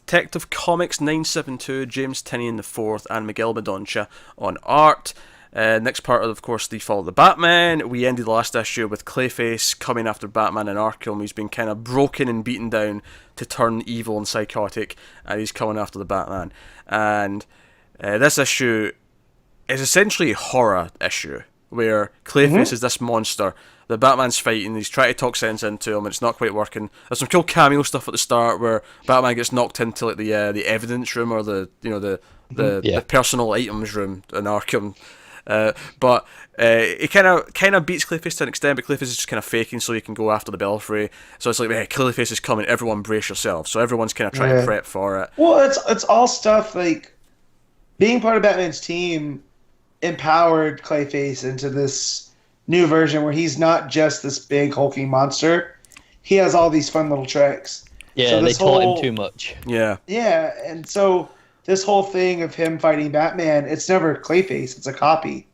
Detective Comics 972, James Tynion IV and Miguel Madoncha on art. Next part of course, the Fall of the Batman. We ended the last issue with Clayface coming after Batman in Arkham. He's been kind of broken and beaten down to turn evil and psychotic, and he's coming after the Batman. And this issue is essentially a horror issue, where Clayface is this monster the Batman's fighting. He's trying to talk sense into him, and it's not quite working. There's some cool cameo stuff at the start where Batman gets knocked into like the evidence room, or the personal items room in Arkham. But he kind of beats Clayface to an extent, but Clayface is just kind of faking so he can go after the Belfry. So it's like, hey, Clayface is coming, everyone brace yourself. So everyone's kind of trying to prep for it. Well, it's all stuff like being part of Batman's team empowered Clayface into this new version where he's not just this big hulking monster. He has all these fun little tricks. Yeah, so they taught him too much. Yeah. Yeah, and so this whole thing of him fighting Batman, it's never Clayface, it's a copy.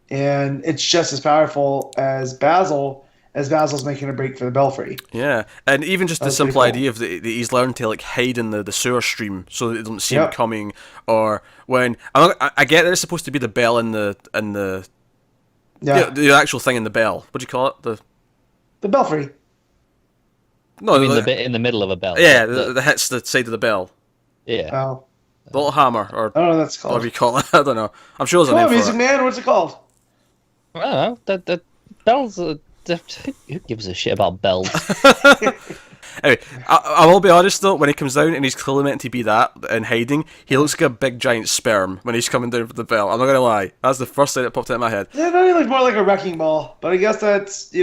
And it's just as powerful as Basil's making a break for the Belfry. Yeah, and even just the simple idea of that he's learned to like hide in the sewer stream so that they don't see him coming, or when I get that it's supposed to be the bell in the actual thing in the bell. What do you call it? The Belfry. No, I mean the bit in the middle of a bell. Yeah, the hits the side of the bell. Yeah. Oh. The little hammer, or I don't know what that's called. Whatever you call it. I don't know. I'm sure there's a name for Music it. Man, what's it called? I don't know. The bells. Who gives a shit about bells? Anyway, I will be honest though, when he comes down and he's clearly meant to be that and hiding, he looks like a big giant sperm when he's coming down for the bell. I'm not gonna lie, that's the first thing that popped into my head. Yeah, no, he looked more like a wrecking ball. But I guess that's,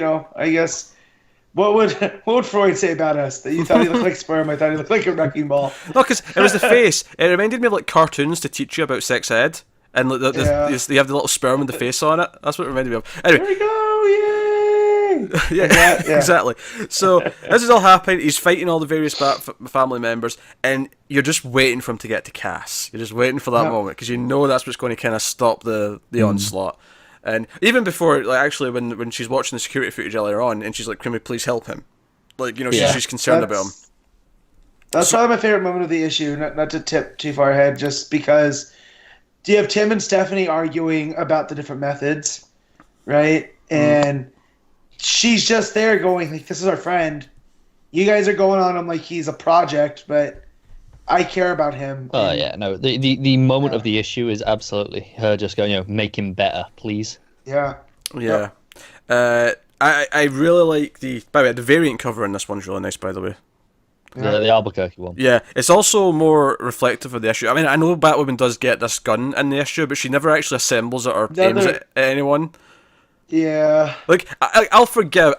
what would Freud say about us? That you thought he looked like sperm, I thought he looked like a wrecking ball. No, because it was the face. It reminded me of like cartoons to teach you about sex ed, and you have the little sperm with the face on it. That's what it reminded me of. Anyway. There we go, yay! Yeah, exactly. So this is all happening. He's fighting all the various family members, and you're just waiting for him to get to Cass. You're just waiting for that moment because you know that's what's going to kind of stop the onslaught. And even before, like actually, when she's watching the security footage earlier on, and she's like, "Can we please help him?" Like she's concerned about him. That's probably my favorite moment of the issue. Not to tip too far ahead, just because you have Tim and Stephanie arguing about the different methods, right? And she's just there going, like, this is our friend. You guys are going on him like he's a project, but I care about him. Oh, yeah. No, the moment of the issue is absolutely her just going, make him better, please. Yeah. Yeah. I really like by the way, the variant cover in this one's really nice, by the way. The Albuquerque one. Yeah, it's also more reflective of the issue. I mean, I know Batwoman does get this gun in the issue, but she never actually assembles it or aims it at anyone. Yeah. Like, I'll forgive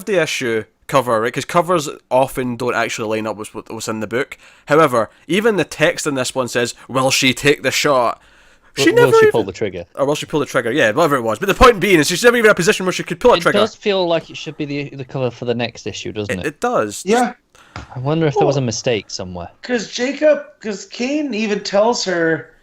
the issue cover, right? Because covers often don't actually line up with what's in the book. However, even the text in this one says, "Will she take the shot?" Will she pull the trigger? Or will she pull the trigger? Yeah, whatever it was. But the point being is she's never even in a position where she could pull a trigger. It does feel like it should be the cover for the next issue, doesn't it? It does. Yeah. I wonder if there was a mistake somewhere. Because Kane even tells her,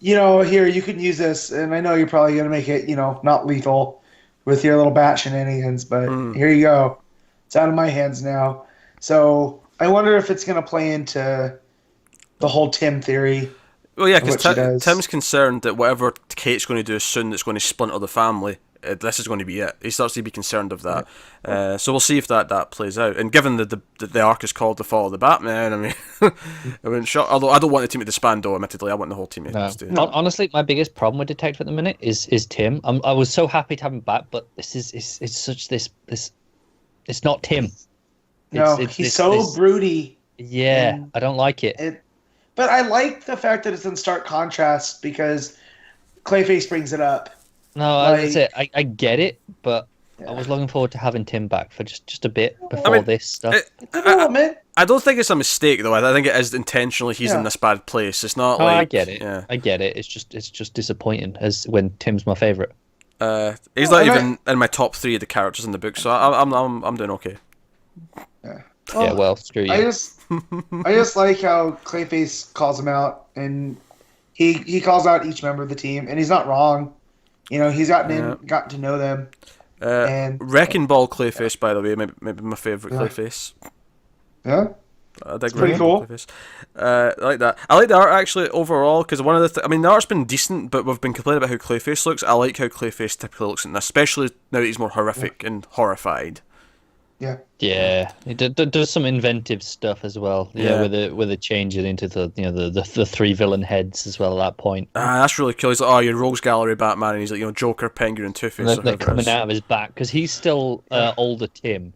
here, you can use this, and I know you're probably going to make it, not lethal with your little bat shenanigans, but here you go. It's out of my hands now. So I wonder if it's going to play into the whole Tim theory. Well, yeah, because Tim's concerned that whatever Kate's going to do soon that's going to splinter the family, this is going to be it. He starts to be concerned of that. So we'll see if that plays out. And given that the arc is called The Fall of the Batman, I mean, I wouldn't shock. Although I don't want the team to disband, though, admittedly. I want the whole team to stay. Honestly, my biggest problem with Detective at the minute is Tim. I was so happy to have him back, but it's such this. It's not Tim. He's so broody. Yeah, I don't like it. But I like the fact that it's in stark contrast because Clayface brings it up. No, I get it, but I was looking forward to having Tim back for just a bit before this stuff. I don't think it's a mistake though. I think it is intentionally he's in this bad place. It's not like I get it. Yeah. I get it. It's just disappointing as when Tim's my favorite. He's not even in my top 3 of the characters in the book, so I'm doing okay. Yeah, well, screw you. I just like how Clayface calls him out, and he calls out each member of the team, and he's not wrong. He's gotten to know them. And Wrecking Ball Clayface, by the way, maybe my favourite Clayface. Yeah? I dig pretty cool. Clayface. I like that. I like the art actually overall because one of the I mean the art's been decent, but we've been complaining about how Clayface looks. I like how Clayface typically looks in this, especially now that he's more horrific and horrified. Yeah. Yeah, it does some inventive stuff as well. Yeah. With the changing into the three villain heads as well at that point. That's really cool. He's like, oh, you're Rogues Gallery Batman, and he's like, Joker, Penguin, and Two-Face. And they're coming out of his back because he's still older Tim.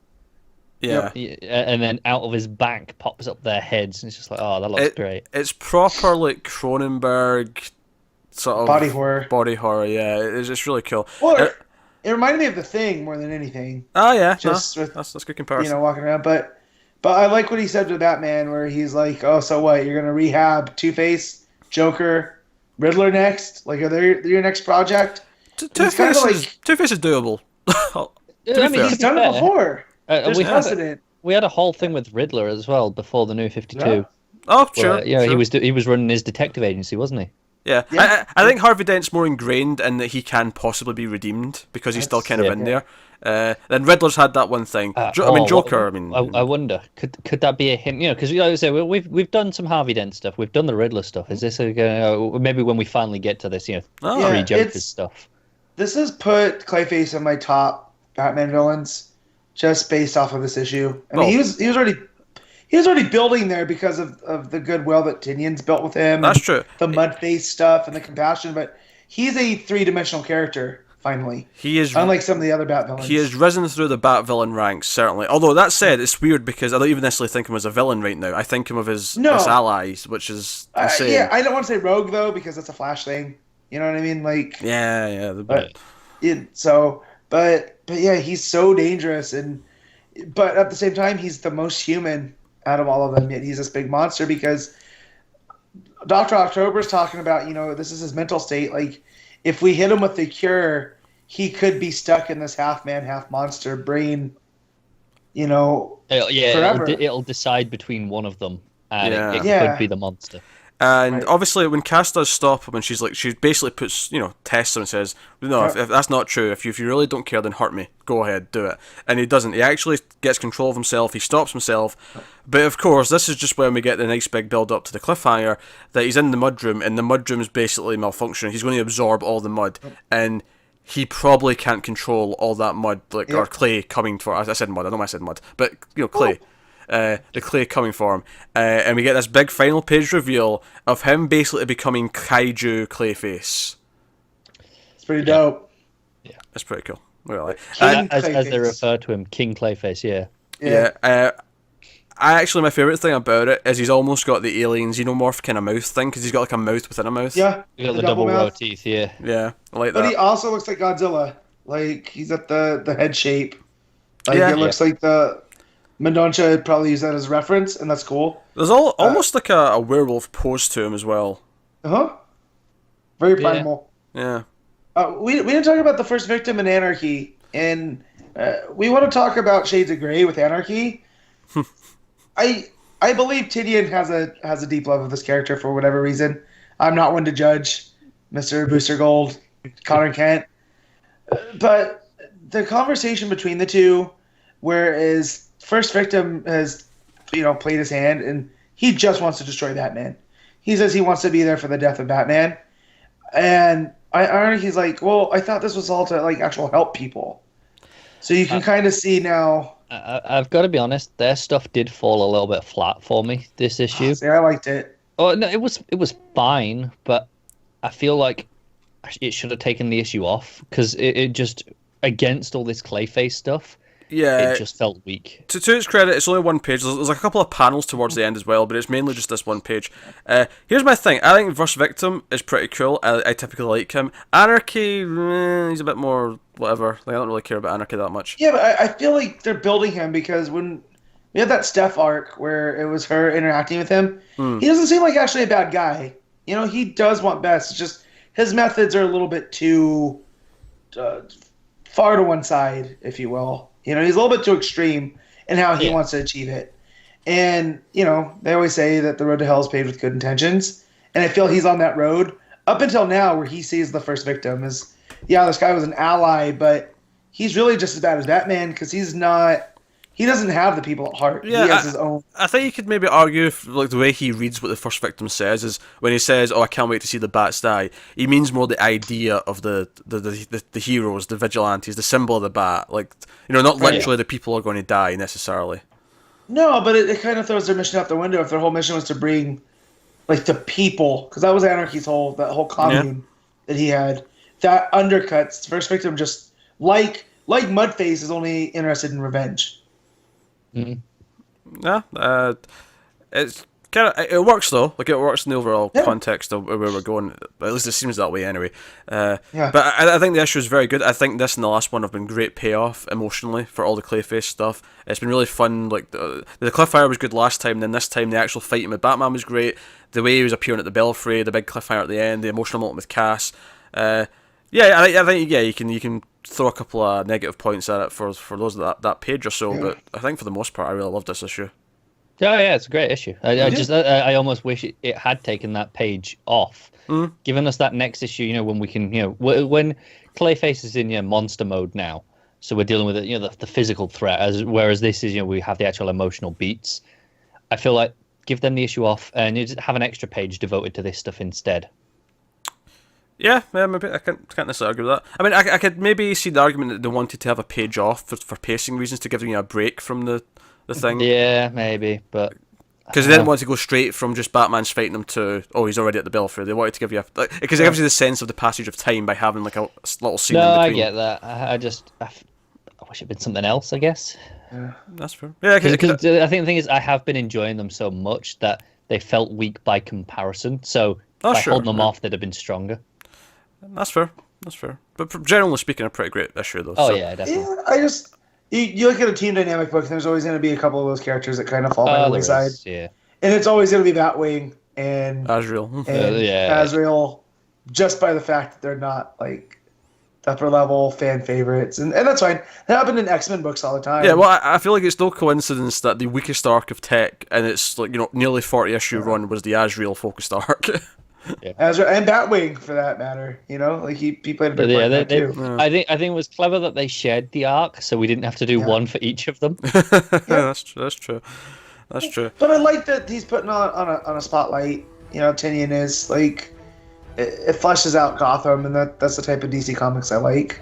Yeah. And then out of his back pops up their heads, and it's just like, oh, that looks great. It's proper like Cronenberg sort of body horror. Body horror, yeah. It's really cool. Well, it reminded me of The Thing more than anything. Oh yeah, just with, that's a good comparison. Walking around, but I like what he said to Batman, where he's like, "Oh, so what? You're gonna rehab Two-Face, Joker, Riddler next? Like, are they your next project?" Two-Face is doable. He's done it before. There's precedent. We had a whole thing with Riddler as well before the New 52. Yeah. Oh, sure. Sure. He was running his detective agency, wasn't he? Yeah. I think Harvey Dent's more ingrained in that he can possibly be redeemed because he's still kind of in there. Then Riddler's had that one thing. Joker. I wonder, could that be a hint? Because like I say, we've done some Harvey Dent stuff. We've done the Riddler stuff. Is this maybe when we finally get to this? Three Jokers stuff. This has put Clayface in my top Batman villains, just based off of this issue. I mean, he was already building there because of the goodwill that Tynion's built with him. That's true. The Mudface stuff and the compassion, but he's a three-dimensional character, finally. He is, unlike some of the other Bat villains. He has risen through the Bat villain ranks, certainly. Although, that said, it's weird because I don't even necessarily think him as a villain right now. I think him of his allies, which is insane. I don't want to say rogue, though, because that's a Flash thing. You know what I mean? Like, yeah. But yeah, he's so dangerous, but at the same time, he's the most human out of all of them. Yet he's this big monster because Dr. October's talking about, this is his mental state. Like, if we hit him with the cure, he could be stuck in this half man, half monster brain, forever. It'll decide between one of them, and it could be the monster. And obviously, when Cass does stop him, and she basically puts, tests him and says, no, if that's not true, if you really don't care, then hurt me. Go ahead, do it. And he doesn't. He actually gets control of himself. He stops himself. But of course, this is just when we get the nice big build up to the cliffhanger that he's in the mudroom, and the mudroom is basically malfunctioning. He's going to absorb all the mud, and he probably can't control all that mud, or clay coming for. I said mud. I know I said mud, but clay. The clay coming for him, and we get this big final page reveal of him basically becoming Kaiju Clayface. It's pretty dope. Yeah, it's pretty cool. Really, as they refer to him, King Clayface. Yeah. My favorite thing about it is he's almost got the aliens xenomorph kind of mouth thing because he's got like a mouth within a mouth. Yeah, you got the double row of teeth. Yeah, I like that. But he also looks like Godzilla. Like he's at the head shape. Like it looks like the. Mendonça probably used that as reference, and that's cool. There's almost like a werewolf pose to him as well. Very primal. Yeah. We didn't talk about the first victim in Anarchy, and we want to talk about Shades of Grey with Anarchy. I believe Tynion has a deep love of this character for whatever reason. I'm not one to judge Mr. Booster Gold, Connor Kent, but the conversation between the two, whereas first victim has, played his hand, and he just wants to destroy Batman. He says he wants to be there for the death of Batman, and he's like, well, I thought this was all to actual help people. So you can kind of see now. I've got to be honest, their stuff did fall a little bit flat for me this issue. See, I liked it. Oh no, it was fine, but I feel like it should have taken the issue off because it just against all this Clayface stuff. Yeah, it just felt weak. To its credit, it's only one page. There's like a couple of panels towards the end as well, but it's mainly just this one page. Here's my thing. I think First Victim is pretty cool. I typically like him. Anarchy, he's a bit more whatever. I don't really care about Anarchy that much. Yeah, but I feel like they're building him because when we had that Steph arc where it was her interacting with him, he doesn't seem like actually a bad guy. He does want best. It's just his methods are a little bit too far to one side, if you will. He's a little bit too extreme in how he wants to achieve it. And, they always say that the road to hell is paved with good intentions. And I feel he's on that road up until now where he sees the first victim as, this guy was an ally, but he's really just as bad as Batman because he's not he doesn't have the people at heart. Yeah, he has his own. I think you could maybe argue if, like, the way he reads what the first victim says is when he says, "Oh, I can't wait to see the bats die." He means more the idea of the heroes, the vigilantes, the symbol of the bat. Like, not literally the people are going to die necessarily. No, but it kind of throws their mission out the window if their whole mission was to bring, like, the people, because that was Anarchy's that whole commune that he had. That undercuts first victim. Just like Mudface is only interested in revenge. Yeah, it's kind of, it works though. Like, it works in the overall context of where we're going. At least it seems that way anyway. But I think the issue is very good. I think this and the last one have been great payoff emotionally for all the Clayface stuff. It's been really fun. Like, the cliffhanger was good last time. Then this time the actual fighting with Batman was great. The way he was appearing at the Belfry, the big cliffhanger at the end, the emotional moment with Cass. I think you can throw a couple of negative points at it for those that page or so, but I think for the most part I really loved this issue. Oh yeah, it's a great issue. I almost wish it had taken that page off, giving us that next issue. When we can, when Clayface is in monster mode now, so we're dealing with it, the physical threat, whereas this is we have the actual emotional beats. I feel like give them the issue off and just have an extra page devoted to this stuff instead. Yeah, maybe I can't necessarily argue with that. I mean, I could maybe see the argument that they wanted to have a page off for pacing reasons, to give you a break from the thing. Yeah, maybe, but because they didn't want to go straight from just Batman's fighting him to, oh, he's already at the Belfry. They wanted to give you because it gives you the sense of the passage of time by having like a little scene. No, in between. I get that. I wish it'd been something else, I guess. Yeah, that's fair. Yeah, because I think the thing is, I have been enjoying them so much that they felt weak by comparison. So by holding them off, they'd have been stronger. That's fair. But generally speaking, a pretty great issue, though. Oh, yeah, definitely. Yeah, you look at a team dynamic book, and there's always going to be a couple of those characters that kind of fall by the wayside. Yeah. And it's always going to be Batwing and Azrael. Azrael, just by the fact that they're not, like, upper level fan favorites. And that's fine. That happened in X-Men books all the time. Yeah, well, I feel like it's no coincidence that the weakest arc of Tech and its nearly 40 issue run was the Azrael focused arc. Yeah. And Batwing, for that matter, like he played a big part in that too. Yeah. I think it was clever that they shared the arc, so we didn't have to do one for each of them. That's true. But I like that he's putting on a spotlight. Tynion is like it fleshes out Gotham, and that's the type of DC Comics I like.